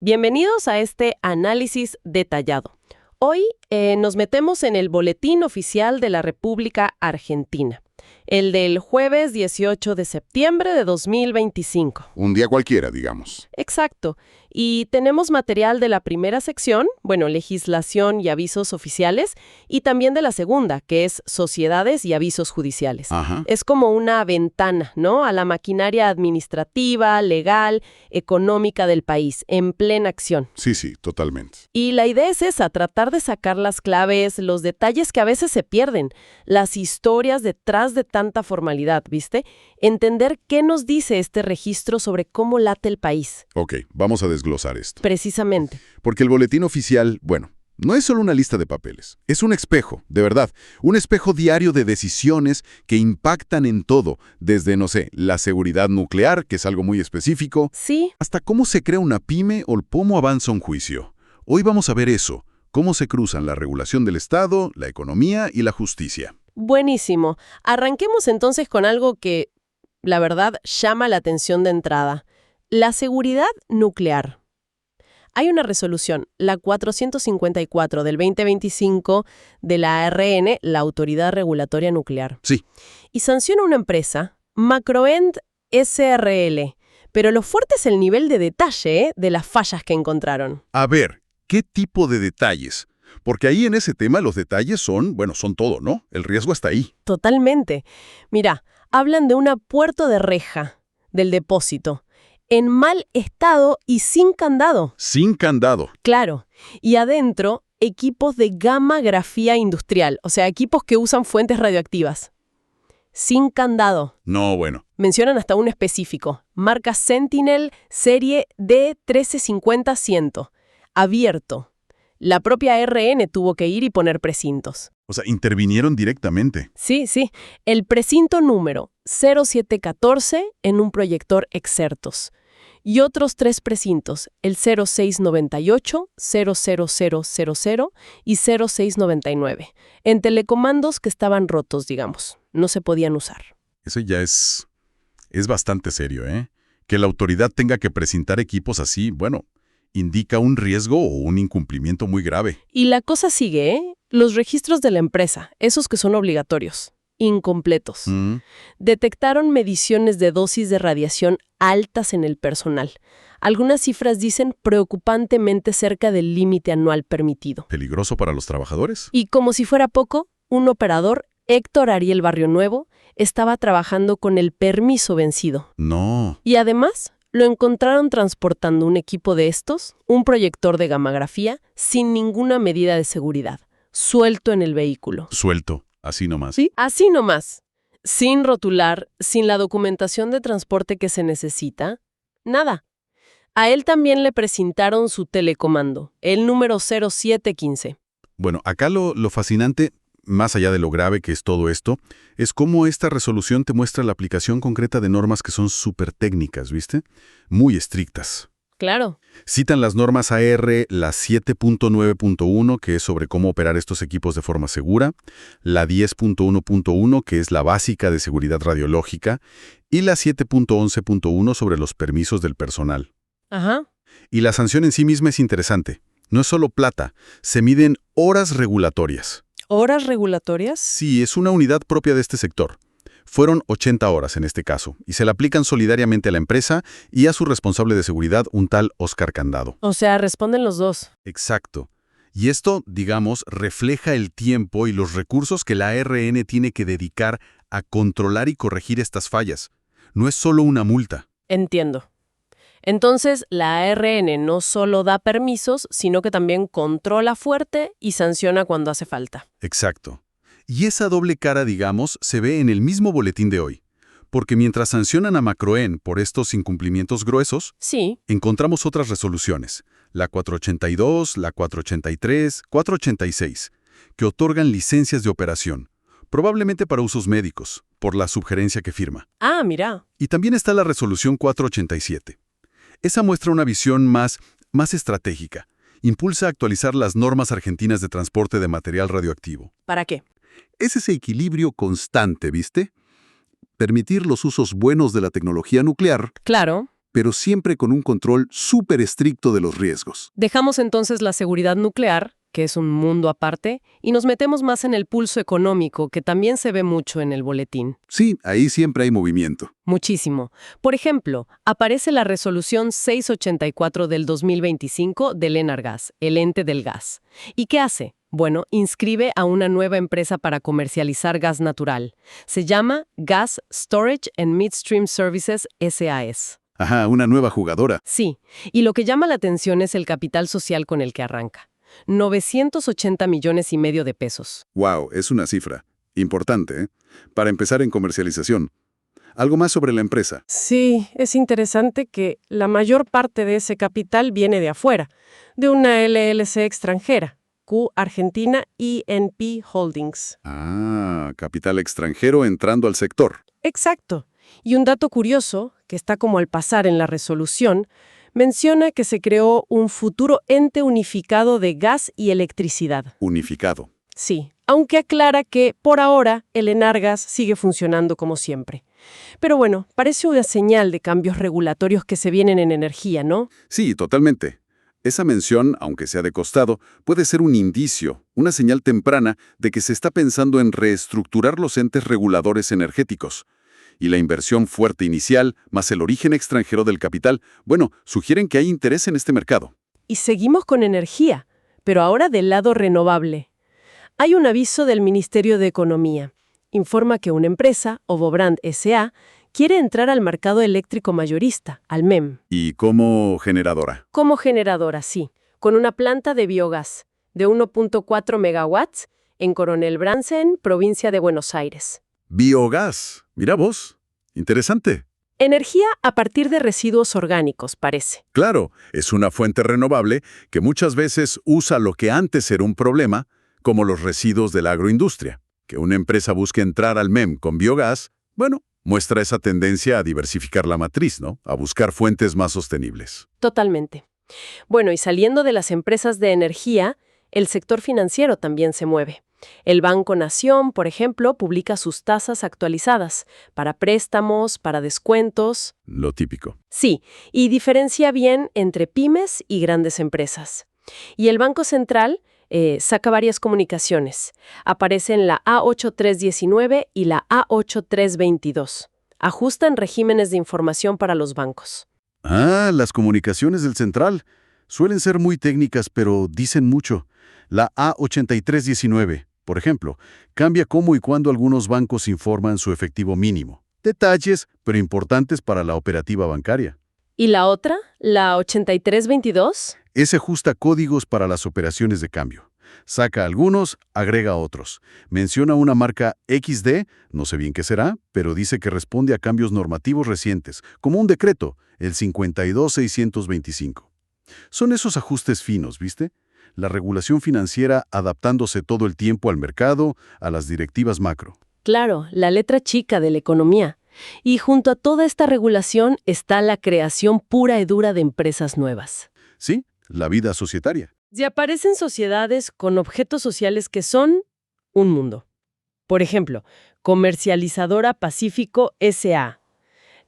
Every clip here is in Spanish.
Bienvenidos a este análisis detallado. Hoy nos metemos en el Boletín Oficial de la República Argentina, el del jueves 18 de septiembre de 2025. Un día cualquiera, digamos. Exacto. Y tenemos material de la primera sección, legislación y avisos oficiales, y también de la segunda, que es sociedades y avisos judiciales. Ajá. Es como una ventana, ¿no?, a la maquinaria administrativa, legal, económica del país, en plena acción. Sí, totalmente. Y la idea es esa, tratar de sacar las claves, los detalles que a veces se pierden, las historias detrás de tanta formalidad, ¿viste? Entender qué nos dice este registro sobre cómo late el país. Ok, vamos a desglosar esto. Precisamente. Porque el boletín oficial, no es solo una lista de papeles. Es un espejo, de verdad. Un espejo diario de decisiones que impactan en todo. Desde, la seguridad nuclear, que es algo muy específico, Sí. hasta cómo se crea una pyme o cómo avanza un juicio. Hoy vamos a ver eso. Cómo se cruzan la regulación del Estado, la economía y la justicia. Buenísimo. Arranquemos entonces con algo que, la verdad, llama la atención de entrada. La seguridad nuclear. Hay una resolución, la 454 del 2025 de la ARN, la Autoridad Regulatoria Nuclear. Sí. Y sanciona una empresa, Macroend SRL. Pero lo fuerte es el nivel de detalle, de las fallas que encontraron. A ver, ¿qué tipo de detalles? Porque ahí en ese tema los detalles son todo, ¿no? El riesgo está ahí. Totalmente. Mira, hablan de una puerta de reja del depósito, en mal estado y sin candado. Sin candado. Claro. Y adentro, equipos de gamma-grafía industrial, o sea, equipos que usan fuentes radioactivas. Sin candado. No, bueno. Mencionan hasta un específico, marca Sentinel serie D1350-100, abierto. La propia ARN tuvo que ir y poner precintos. O sea, intervinieron directamente. Sí. El precinto número 0714 en un proyector Exertos. Y otros 3 precintos, el 0698, 00000 y 0699, en telecomandos que estaban rotos, digamos. No se podían usar. Eso ya es bastante serio, ¿eh? Que la autoridad tenga que precintar equipos así, indica un riesgo o un incumplimiento muy grave. Y la cosa sigue, ¿eh? Los registros de la empresa, esos que son obligatorios, incompletos. Detectaron mediciones de dosis de radiación altas en el personal. Algunas cifras dicen preocupantemente cerca del límite anual permitido. ¿Peligroso para los trabajadores? Y como si fuera poco, un operador, Héctor Ariel Barrio Nuevo, estaba trabajando con el permiso vencido. No. Y además, lo encontraron transportando un equipo de estos, un proyector de gammagrafía, sin ninguna medida de seguridad, suelto en el vehículo. Suelto, así nomás. Sí, así nomás. Sin rotular, sin la documentación de transporte que se necesita, nada. A él también le precintaron su telecomando, el número 0715. Bueno, acá lo fascinante, más allá de lo grave que es todo esto, es cómo esta resolución te muestra la aplicación concreta de normas que son súper técnicas, ¿viste? Muy estrictas. Claro. Citan las normas AR, la 7.9.1, que es sobre cómo operar estos equipos de forma segura, la 10.1.1, que es la básica de seguridad radiológica, y la 7.11.1 sobre los permisos del personal. Ajá. Y la sanción en sí misma es interesante. No es solo plata, se miden horas regulatorias. ¿Horas regulatorias? Sí, es una unidad propia de este sector. Fueron 80 horas en este caso, y se la aplican solidariamente a la empresa y a su responsable de seguridad, un tal Oscar Candado. O sea, responden los dos. Exacto. Y esto, digamos, refleja el tiempo y los recursos que la ARN tiene que dedicar a controlar y corregir estas fallas. No es solo una multa. Entiendo. Entonces, la ARN no solo da permisos, sino que también controla fuerte y sanciona cuando hace falta. Exacto. Y esa doble cara, digamos, se ve en el mismo boletín de hoy. Porque mientras sancionan a Macroen por estos incumplimientos gruesos, Sí. encontramos otras resoluciones, la 482, la 483, 486, que otorgan licencias de operación, probablemente para usos médicos, por la sugerencia que firma. Ah, mira. Y también está la resolución 487. Esa muestra una visión más estratégica. Impulsa a actualizar las normas argentinas de transporte de material radioactivo. ¿Para qué? Es ese equilibrio constante, ¿viste? Permitir los usos buenos de la tecnología nuclear, Claro. pero siempre con un control súper estricto de los riesgos. Dejamos entonces la seguridad nuclear, que es un mundo aparte, y nos metemos más en el pulso económico, que también se ve mucho en el boletín. Sí, ahí siempre hay movimiento. Muchísimo. Por ejemplo, aparece la resolución 684 del 2025 del ENARGAS, el ente del gas. ¿Y qué hace? Bueno, inscribe a una nueva empresa para comercializar gas natural. Se llama Gas Storage and Midstream Services SAS. Ajá, una nueva jugadora. Sí, y lo que llama la atención es el capital social con el que arranca. 980 millones y medio de pesos. Wow, es una cifra. Importante, ¿eh? Para empezar en comercialización. Algo más sobre la empresa. Sí, es interesante que la mayor parte de ese capital viene de afuera, de una LLC extranjera, Q Argentina INP Holdings. Ah, capital extranjero entrando al sector. Exacto. Y un dato curioso, que está como al pasar en la resolución, menciona que se creó un futuro ente unificado de gas y electricidad. Unificado. Sí, aunque aclara que, por ahora, el ENARGAS sigue funcionando como siempre. Pero bueno, parece una señal de cambios regulatorios que se vienen en energía, ¿no? Sí, totalmente. Esa mención, aunque sea de costado, puede ser un indicio, una señal temprana de que se está pensando en reestructurar los entes reguladores energéticos. Y la inversión fuerte inicial, más el origen extranjero del capital, bueno, sugieren que hay interés en este mercado. Y seguimos con energía, pero ahora del lado renovable. Hay un aviso del Ministerio de Economía. Informa que una empresa, Ovobrand S.A., quiere entrar al mercado eléctrico mayorista, al MEM. ¿Y como generadora? Como generadora, sí, con una planta de biogás de 1.4 megawatts en Coronel Brandsen, provincia de Buenos Aires. Biogás. Mira vos. Interesante. Energía a partir de residuos orgánicos, parece. Claro, es una fuente renovable que muchas veces usa lo que antes era un problema, como los residuos de la agroindustria. Que una empresa busque entrar al MEM con biogás, bueno, muestra esa tendencia a diversificar la matriz, ¿no? A buscar fuentes más sostenibles. Totalmente. Bueno, y saliendo de las empresas de energía, el sector financiero también se mueve. El Banco Nación, por ejemplo, publica sus tasas actualizadas para préstamos, para descuentos. Lo típico. Sí, y diferencia bien entre pymes y grandes empresas. Y el Banco Central saca varias comunicaciones. Aparecen la A8319 y la A8322. Ajustan regímenes de información para los bancos. Ah, las comunicaciones del central. Suelen ser muy técnicas, pero dicen mucho. La A8319, por ejemplo, cambia cómo y cuándo algunos bancos informan su efectivo mínimo. Detalles, pero importantes para la operativa bancaria. ¿Y la otra, la 8322? Ese ajusta códigos para las operaciones de cambio. Saca algunos, agrega otros. Menciona una marca XD, no sé bien qué será, pero dice que responde a cambios normativos recientes, como un decreto, el 52625. Son esos ajustes finos, ¿viste? La regulación financiera adaptándose todo el tiempo al mercado, a las directivas macro. Claro, la letra chica de la economía. Y junto a toda esta regulación está la creación pura y dura de empresas nuevas. Sí, la vida societaria. Y aparecen sociedades con objetos sociales que son un mundo. Por ejemplo, Comercializadora Pacífico S.A.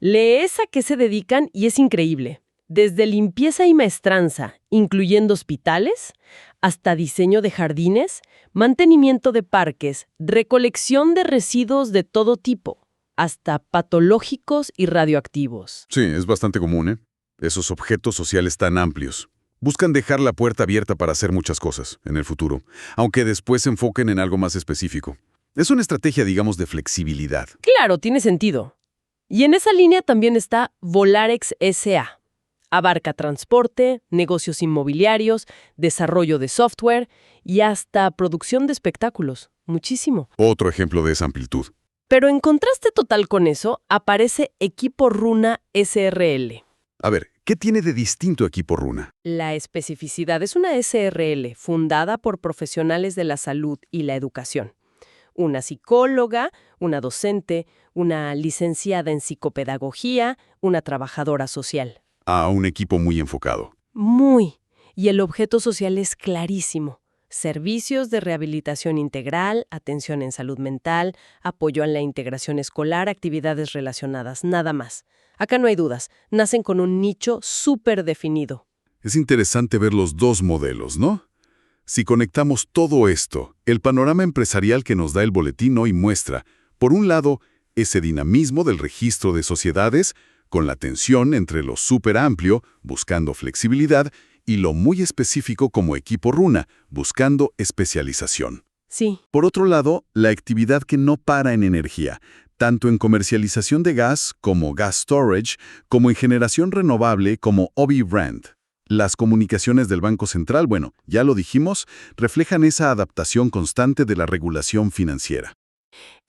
Lees a qué se dedican y es increíble. Desde limpieza y maestranza, incluyendo hospitales, hasta diseño de jardines, mantenimiento de parques, recolección de residuos de todo tipo, hasta patológicos y radioactivos. Sí, es bastante común, ¿eh? Esos objetos sociales tan amplios. Buscan dejar la puerta abierta para hacer muchas cosas en el futuro, aunque después se enfoquen en algo más específico. Es una estrategia, digamos, de flexibilidad. Claro, tiene sentido. Y en esa línea también está Volarex S.A. Abarca transporte, negocios inmobiliarios, desarrollo de software y hasta producción de espectáculos. Muchísimo. Otro ejemplo de esa amplitud. Pero en contraste total con eso, aparece Equipo Runa S.R.L. A ver, ¿qué tiene de distinto Equipo Runa? La especificidad es una S.R.L. fundada por profesionales de la salud y la educación. Una psicóloga, una docente, una licenciada en psicopedagogía, una trabajadora social. A un equipo muy enfocado. Muy. Y el objeto social es clarísimo. servicios de rehabilitación integral, atención en salud mental, apoyo en la integración escolar, actividades relacionadas, nada más. Acá no hay dudas, nacen con un nicho súper definido. Es interesante ver los dos modelos, ¿no? Si conectamos todo esto, el panorama empresarial que nos da el boletín hoy muestra, por un lado, ese dinamismo del registro de sociedades, con la tensión entre lo súper amplio, buscando flexibilidad, y lo muy específico como equipo Runa, buscando especialización. Sí. Por otro lado, la actividad que no para en energía, tanto en comercialización de gas como gas storage, como en generación renovable como Obi Brand. Las comunicaciones del Banco Central, bueno, ya lo dijimos, reflejan esa adaptación constante de la regulación financiera.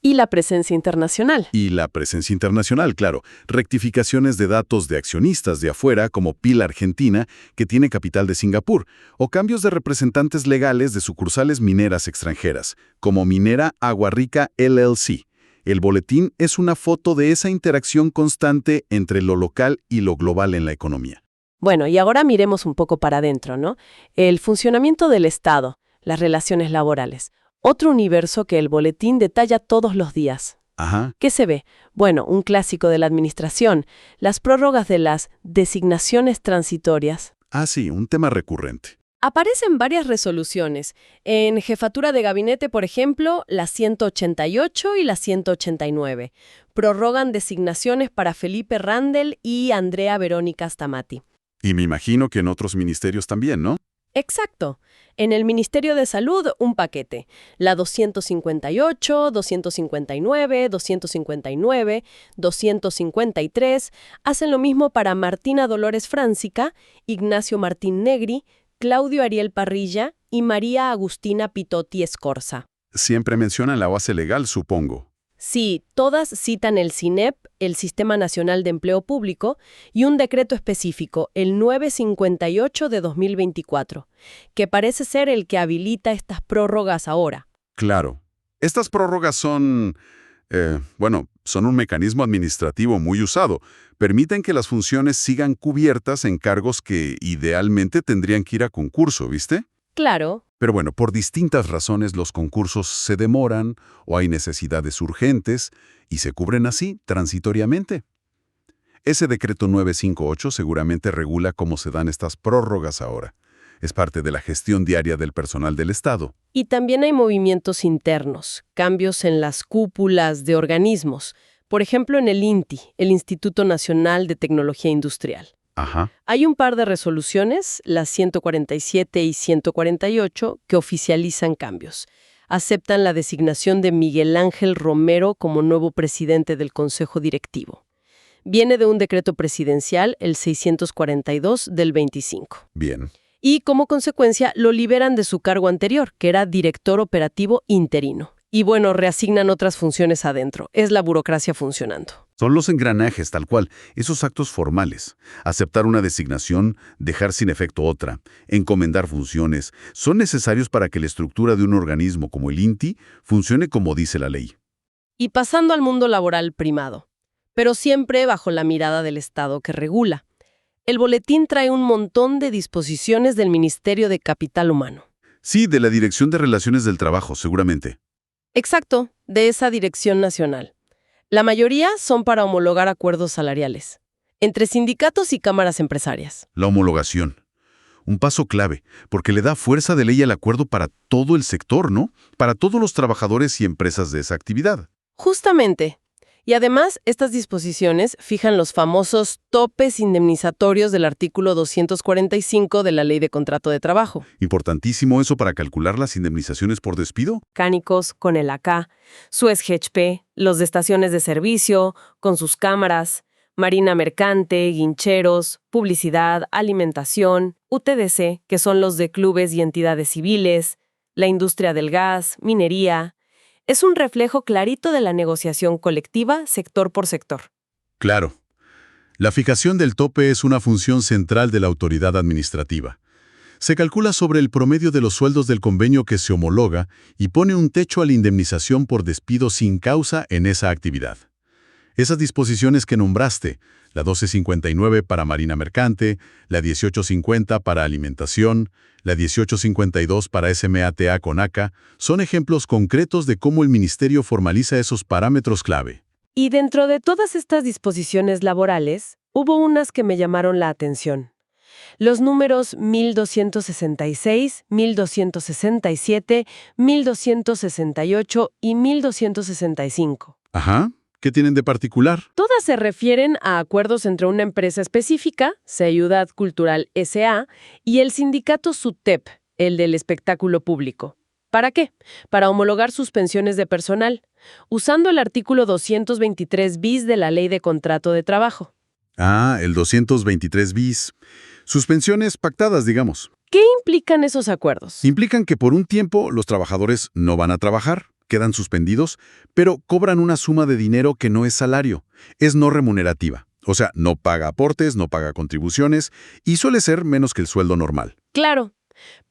Y la presencia internacional. Y la presencia internacional, claro. Rectificaciones de datos de accionistas de afuera, como Pila Argentina, que tiene capital de Singapur, o cambios de representantes legales de sucursales mineras extranjeras, como Minera Agua Rica LLC. El boletín es una foto de esa interacción constante entre lo local y lo global en la economía. Bueno, y ahora miremos un poco para adentro, ¿no? El funcionamiento del Estado, las relaciones laborales. Otro universo que el boletín detalla todos los días. Ajá. ¿Qué se ve? Bueno, un clásico de la administración, las prórrogas de las designaciones transitorias. Ah, sí, un tema recurrente. Aparecen varias resoluciones. En jefatura de gabinete, por ejemplo, la 188 y la 189. Prorrogan designaciones para Felipe Randel y Andrea Verónica Stamati. Y me imagino que en otros ministerios también, ¿no? Exacto. En el Ministerio de Salud, un paquete. La 258, 259, 259, 253 hacen lo mismo para Martina Dolores Francica, Ignacio Martín Negri, Claudio Ariel Parrilla y María Agustina Pitotti Escorza. Siempre mencionan la base legal, supongo. Sí, todas citan el SINEP, el Sistema Nacional de Empleo Público, y un decreto específico, el 958 de 2024, que parece ser el que habilita estas prórrogas ahora. Claro. Estas prórrogas son un mecanismo administrativo muy usado. Permiten que las funciones sigan cubiertas en cargos que idealmente tendrían que ir a concurso, ¿viste? Claro. Pero bueno, por distintas razones los concursos se demoran o hay necesidades urgentes y se cubren así, transitoriamente. Ese decreto 958 seguramente regula cómo se dan estas prórrogas ahora. Es parte de la gestión diaria del personal del Estado. Y también hay movimientos internos, cambios en las cúpulas de organismos. Por ejemplo, en el INTI, el Instituto Nacional de Tecnología Industrial. Ajá. Hay un par de resoluciones, las 147 y 148, que oficializan cambios. Aceptan la designación de Miguel Ángel Romero como nuevo presidente del Consejo Directivo. Viene de un decreto presidencial, el 642 del 25. Bien. Y como consecuencia lo liberan de su cargo anterior, que era director operativo interino. Y bueno, reasignan otras funciones adentro. Es la burocracia funcionando. Son los engranajes, tal cual, esos actos formales. Aceptar una designación, dejar sin efecto otra, encomendar funciones, son necesarios para que la estructura de un organismo como el INTI funcione como dice la ley. Y pasando al mundo laboral primado, pero siempre bajo la mirada del Estado que regula. El boletín trae un montón de disposiciones del Ministerio de Capital Humano. Sí, de la Dirección de Relaciones del Trabajo, seguramente. Exacto, de esa dirección nacional. La mayoría son para homologar acuerdos salariales, entre sindicatos y cámaras empresarias. La homologación. Un paso clave, porque le da fuerza de ley al acuerdo para todo el sector, ¿no? Para todos los trabajadores y empresas de esa actividad. Justamente. Y además, estas disposiciones fijan los famosos topes indemnizatorios del artículo 245 de la Ley de Contrato de Trabajo. Importantísimo eso para calcular las indemnizaciones por despido. Mecánicos con el AK, Suez GHP, los de estaciones de servicio, con sus cámaras, marina mercante, guincheros, publicidad, alimentación, UTDC, que son los de clubes y entidades civiles, la industria del gas, minería. Es un reflejo clarito de la negociación colectiva sector por sector. Claro. La fijación del tope es una función central de la autoridad administrativa. Se calcula sobre el promedio de los sueldos del convenio que se homologa y pone un techo a la indemnización por despido sin causa en esa actividad. Esas disposiciones que nombraste, la 1259 para marina mercante, la 1850 para alimentación, la 1852 para SMATA con ACA, son ejemplos concretos de cómo el ministerio formaliza esos parámetros clave. Y dentro de todas estas disposiciones laborales, hubo unas que me llamaron la atención. Los números 1266, 1267, 1268 y 1265. Ajá, ¿qué tienen de particular? Todas se refieren a acuerdos entre una empresa específica, Ciudad Cultural S.A., y el sindicato SUTEP, el del espectáculo público. ¿Para qué? Para homologar suspensiones de personal, usando el artículo 223 bis de la Ley de Contrato de Trabajo. Ah, el 223 bis. Suspensiones pactadas, digamos. ¿Qué implican esos acuerdos? Implican que por un tiempo los trabajadores no van a trabajar, quedan suspendidos, pero cobran una suma de dinero que no es salario, es no remunerativa. O sea, no paga aportes, no paga contribuciones y suele ser menos que el sueldo normal. Claro,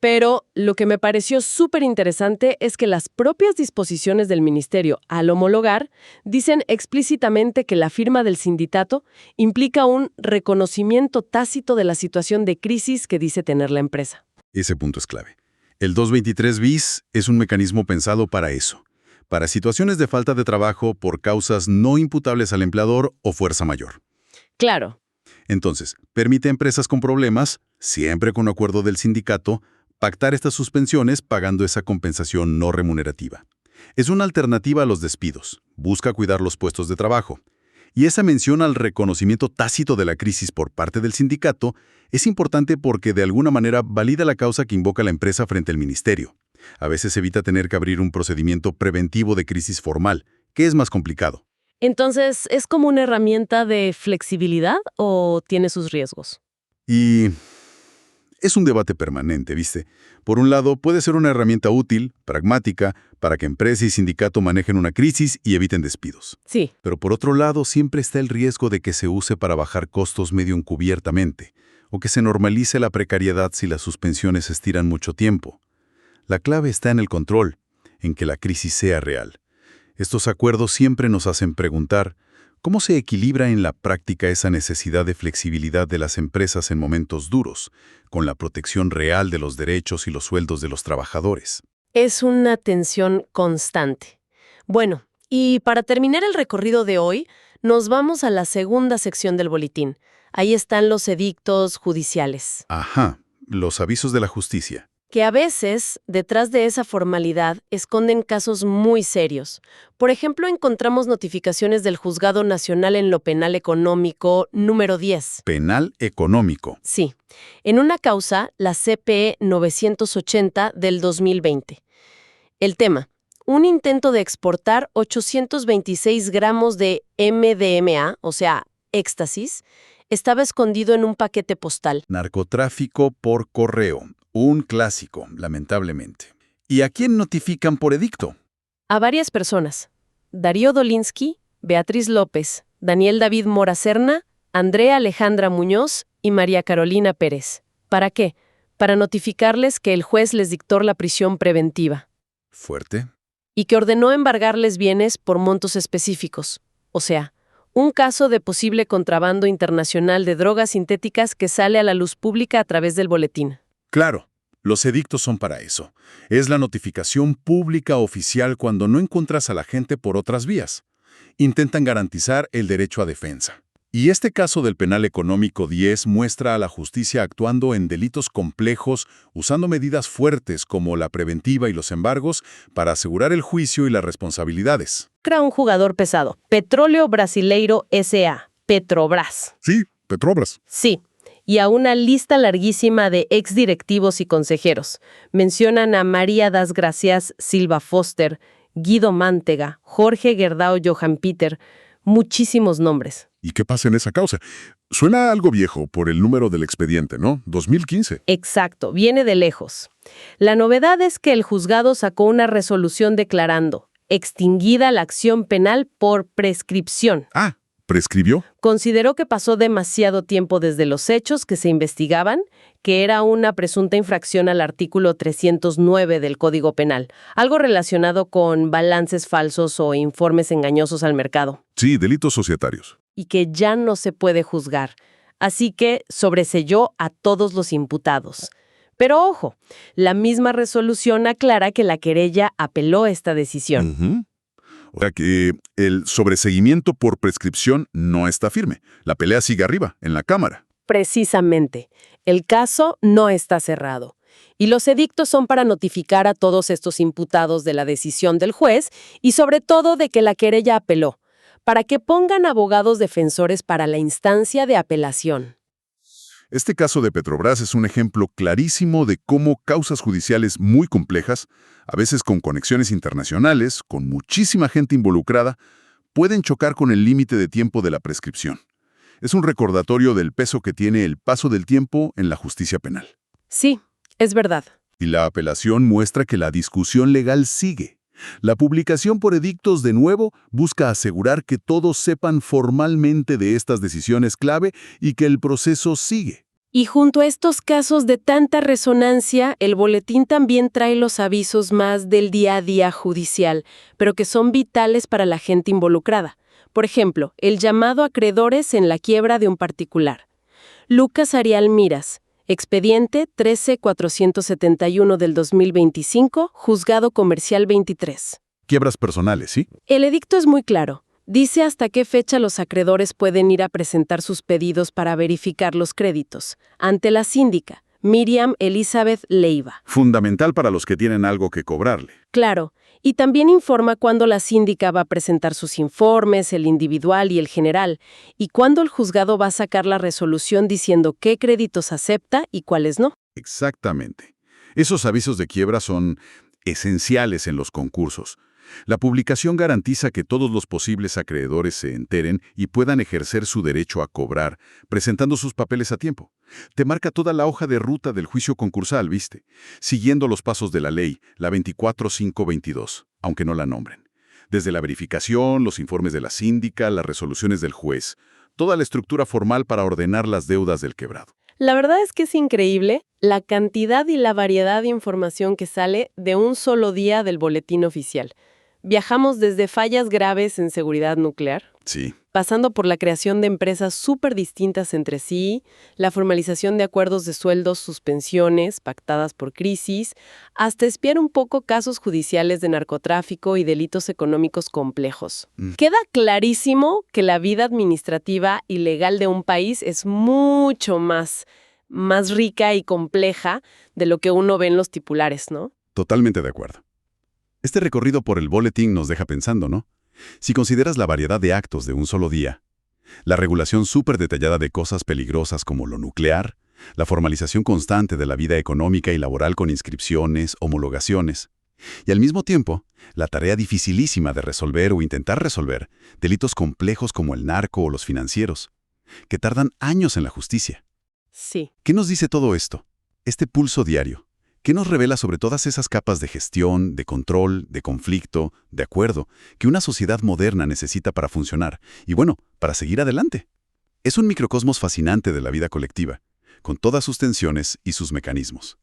pero lo que me pareció súper interesante es que las propias disposiciones del ministerio al homologar dicen explícitamente que la firma del sindicato implica un reconocimiento tácito de la situación de crisis que dice tener la empresa. Ese punto es clave. El 223 bis es un mecanismo pensado para eso, para situaciones de falta de trabajo por causas no imputables al empleador o fuerza mayor. Claro. Entonces, permite a empresas con problemas, siempre con acuerdo del sindicato, pactar estas suspensiones pagando esa compensación no remunerativa. Es una alternativa a los despidos, busca cuidar los puestos de trabajo. Y esa mención al reconocimiento tácito de la crisis por parte del sindicato es importante porque de alguna manera valida la causa que invoca la empresa frente al ministerio. A veces evita tener que abrir un procedimiento preventivo de crisis formal, que es más complicado. Entonces, ¿es como una herramienta de flexibilidad o tiene sus riesgos? Y es un debate permanente, ¿viste? Por un lado, puede ser una herramienta útil, pragmática, para que empresa y sindicato manejen una crisis y eviten despidos. Sí. Pero por otro lado, siempre está el riesgo de que se use para bajar costos medio encubiertamente, o que se normalice la precariedad si las suspensiones estiran mucho tiempo. La clave está en el control, en que la crisis sea real. Estos acuerdos siempre nos hacen preguntar, ¿cómo se equilibra en la práctica esa necesidad de flexibilidad de las empresas en momentos duros, con la protección real de los derechos y los sueldos de los trabajadores? Es una tensión constante. Bueno, y para terminar el recorrido de hoy, nos vamos a la segunda sección del boletín. Ahí están los edictos judiciales. Ajá, los avisos de la justicia. Que a veces, detrás de esa formalidad, esconden casos muy serios. Por ejemplo, encontramos notificaciones del Juzgado Nacional en lo Penal Económico número 10. Penal económico. Sí, en una causa, la CPE 980 del 2020. El tema, un intento de exportar 826 gramos de MDMA, o sea, éxtasis, estaba escondido en un paquete postal. Narcotráfico por correo. Un clásico, lamentablemente. ¿Y a quién notifican por edicto? A varias personas. Darío Dolinsky, Beatriz López, Daniel David Mora Serna, Andrea Alejandra Muñoz y María Carolina Pérez. ¿Para qué? Para notificarles que el juez les dictó la prisión preventiva. Fuerte. Y que ordenó embargarles bienes por montos específicos. O sea, un caso de posible contrabando internacional de drogas sintéticas que sale a la luz pública a través del boletín. Claro, los edictos son para eso. Es la notificación pública oficial cuando no encuentras a la gente por otras vías. Intentan garantizar el derecho a defensa. Y este caso del Penal Económico 10 muestra a la justicia actuando en delitos complejos, usando medidas fuertes como la preventiva y los embargos para asegurar el juicio y las responsabilidades. Crea un jugador pesado, Petróleo Brasileiro S.A., Petrobras. Sí, Petrobras. Sí. Y a una lista larguísima de exdirectivos y consejeros. Mencionan a María das Gracias Silva Foster, Guido Mantega, Jorge Gerdau Johan Peter, muchísimos nombres. ¿Y qué pasa en esa causa? Suena algo viejo por el número del expediente, ¿no? 2015. Exacto, viene de lejos. La novedad es que el juzgado sacó una resolución declarando extinguida la acción penal por prescripción. Ah, ¿prescribió? Consideró que pasó demasiado tiempo desde los hechos que se investigaban, que era una presunta infracción al artículo 309 del Código Penal, algo relacionado con balances falsos o informes engañosos al mercado. Sí, delitos societarios. y que ya no se puede juzgar. Así que sobreseyó a todos los imputados. Pero ojo, la misma resolución aclara que la querella apeló esta decisión. Ujú. O sea que el sobreseguimiento por prescripción no está firme. La pelea sigue arriba, en la Cámara. Precisamente, el caso no está cerrado. Y los edictos son para notificar a todos estos imputados de la decisión del juez y sobre todo de que la querella apeló, para que pongan abogados defensores para la instancia de apelación. Este caso de Petrobras es un ejemplo clarísimo de cómo causas judiciales muy complejas, a veces con conexiones internacionales, con muchísima gente involucrada, pueden chocar con el límite de tiempo de la prescripción. Es un recordatorio del peso que tiene el paso del tiempo en la justicia penal. Sí, es verdad. Y la apelación muestra que la discusión legal sigue. La publicación por edictos, de nuevo, busca asegurar que todos sepan formalmente de estas decisiones clave y que el proceso sigue. Y junto a estos casos de tanta resonancia, el boletín también trae los avisos más del día a día judicial, pero que son vitales para la gente involucrada. Por ejemplo, el llamado a acreedores en la quiebra de un particular. Lucas Arial Miras, expediente 13471 del 2025, Juzgado Comercial 23. Quiebras personales, ¿sí? El edicto es muy claro. Dice hasta qué fecha los acreedores pueden ir a presentar sus pedidos para verificar los créditos. Ante la síndica, Miriam Elizabeth Leiva. Fundamental para los que tienen algo que cobrarle. Claro, y también informa cuándo la síndica va a presentar sus informes, el individual y el general, y cuándo el juzgado va a sacar la resolución diciendo qué créditos acepta y cuáles no. Exactamente. Esos avisos de quiebra son esenciales en los concursos. La publicación garantiza que todos los posibles acreedores se enteren y puedan ejercer su derecho a cobrar, presentando sus papeles a tiempo. Te marca toda la hoja de ruta del juicio concursal, ¿viste? Siguiendo los pasos de la ley, la 24522, aunque no la nombren. Desde la verificación, los informes de la síndica, las resoluciones del juez, toda la estructura formal para ordenar las deudas del quebrado. La verdad es que es increíble la cantidad y la variedad de información que sale de un solo día del boletín oficial. Viajamos desde fallas graves en seguridad nuclear, Sí. pasando por la creación de empresas súper distintas entre sí, la formalización de acuerdos de sueldos, suspensiones pactadas por crisis, hasta espiar un poco casos judiciales de narcotráfico y delitos económicos complejos. Queda clarísimo que la vida administrativa y legal de un país es mucho más rica y compleja de lo que uno ve en los titulares, ¿no? Totalmente de acuerdo. Este recorrido por el boletín nos deja pensando, ¿no? Si consideras la variedad de actos de un solo día, la regulación súper detallada de cosas peligrosas como lo nuclear, la formalización constante de la vida económica y laboral con inscripciones, homologaciones, y al mismo tiempo, la tarea dificilísima de resolver o intentar resolver delitos complejos como el narco o los financieros, que tardan años en la justicia. Sí. ¿Qué nos dice todo esto? Este pulso diario. ¿Qué nos revela sobre todas esas capas de gestión, de control, de conflicto, de acuerdo, que una sociedad moderna necesita para funcionar y, bueno, para seguir adelante? Es un microcosmos fascinante de la vida colectiva, con todas sus tensiones y sus mecanismos.